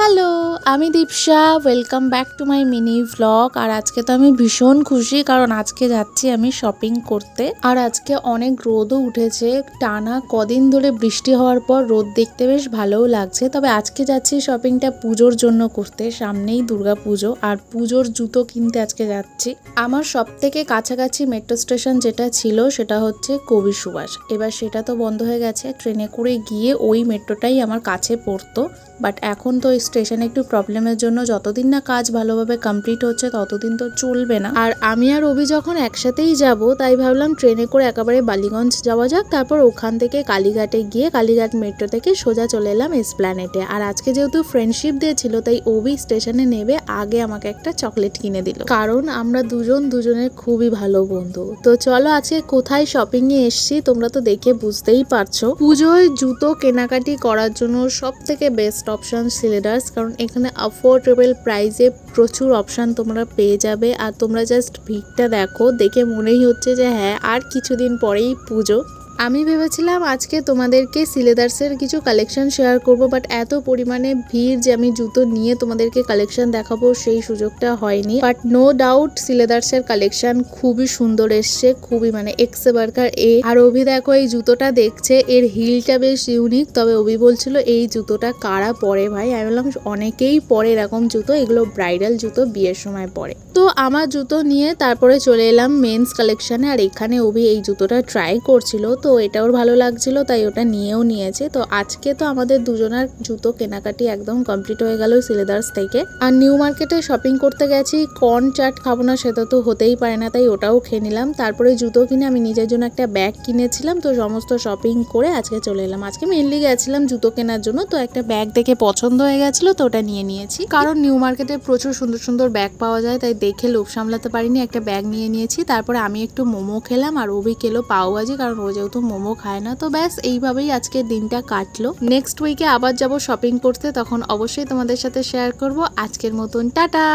Hello, আমি Dipsha. Welcome back to my mini vlog. আর আজকে তো আমি ভীষণ খুশি, কারণ আজকে যাচ্ছি আমি শপিং করতে। আর আজকে অনেক রোদও উঠেছে। টানা কদিন ধরে বৃষ্টি হওয়ার পর রোদ দেখতে বেশ ভালোও লাগছে। তবে আজকে যাচ্ছি শপিংটা পুজোর জন্য করতে। সামনেই দুর্গা পুজো, আর পুজোর জুতো কিনতে আজকে যাচ্ছি। আমার সব থেকে কাছাকাছি মেট্রো স্টেশন যেটা ছিল সেটা হচ্ছে কবি সুভাষ। এবার সেটা তো বন্ধ হয়ে গেছে। ট্রেনে করে গিয়ে ওই মেট্রোটাই আমার কাছে পড়তো। বাট এখন তো স্টেশনে একটু প্রবলেমের জন্য যতদিন না কাজ ভালোভাবে কমপ্লিট হচ্ছে ততদিন তো চলবে না। আর আমি আর অভি যখন একসাথেই যাব, তাই ভাবলাম ট্রেনে করে একেবারে বালিগঞ্জ যাওয়া যাক, তারপর ওখান থেকে কালীঘাটে গিয়ে কালীঘাট মেট্রো থেকে সোজা চলে এলাম এসপ্ল্যানেটে। আর আজকে যেহেতু ফ্রেন্ডশিপ ডে ছিল, তাই অভি স্টেশনে নেবে আগে আমাকে একটা চকলেট কিনে দিল, কারণ আমরা দুজনের খুবই ভালো বন্ধু। তো চলো আজকে কোথায় শপিং এ এসছি তোমরা তো দেখে বুঝতেই পারছো। পুজোয় জুতো কেনাকাটি করার জন্য সব থেকে বেস্ট অপশন সিলেডার্স, কারণ এখানে অ্যাফোর্ডেবল প্রাইসে প্রচুর অপশন তোমরা পেয়ে যাবে। আর তোমরা জাস্ট ভিড়টা দেখো, দেখে মনেই হচ্ছে যে হ্যাঁ আর কিছুদিন পরেই পুজো। আমি ভেবেছিলাম আজকে তোমাদেরকে সিলেদার্সের কিছু কালেকশন শেয়ার করব, বাট এত পরিমাণে ভিড় যে আমি জুতো নিয়ে তোমাদেরকে কালেকশন দেখাবো সেই সুযোগটা হয়নি। বাট নো ডাউট সিলেদার্সের কালেকশন খুবই সুন্দর এসছে, খুবই মানে এক্সে বার্কার এ। আর অভি দেখো এই জুতোটা দেখছে, এর হিলটা বেশ ইউনিক। তবে অভি বলছিল এই জুতোটা কারা পরে ভাই। আমি বললাম অনেকেই পরে এরকম জুতো, এগুলো ব্রাইডাল জুতো, বিয়ের সময় পরে। তো আমার জুতো নিয়ে তারপরে চলে এলাম মেন্স কালেকশনে। আর এখানে অভি এই জুতোটা ট্রাই করছিল, তো এটা ওর ভালো লাগছিল তাই ওটা নিয়েও নিয়েছে। তো আজকে তো আমাদের দুজনের জুতো কেনাকাটি একদম কমপ্লিট হয়ে গেল সিলেদার্স থেকে। আর নিউ মার্কেটে শপিং করতে গেছি, কর্ন চাট খাবো না সেটা তো হতেই পারে না, তাই ওটাও খেয়ে নিলাম। তারপরে জুতো কিনে আমি নিজের জন্য একটা ব্যাগ কিনেছিলাম। তো সমস্ত শপিং করে আজকে চলে এলাম। আজকে মেনলি গেছিলাম জুতো কেনার জন্য, তো একটা ব্যাগ দেখে পছন্দ হয়ে গেছিল তো ওটা নিয়ে নিয়েছি। কারণ নিউ মার্কেটে প্রচুর সুন্দর সুন্দর ব্যাগ পাওয়া যায়, তাই দেখে লোভ সামলাতে পারিনি, একটা ব্যাগ নিয়ে নিয়েছি। তারপরে আমি একটু মোমো খেলাম, আর অভি খেলো পাওভাজি, কারণ ও যেহেতু মোমো খায় না। তো ব্যাস এইভাবেই আজকের দিনটা কাটলো। নেক্সট উইকে আবার যাব শপিং করতে, তখন অবশ্যই তোমাদের সাথে শেয়ার করব। আজকের মতন টাটা।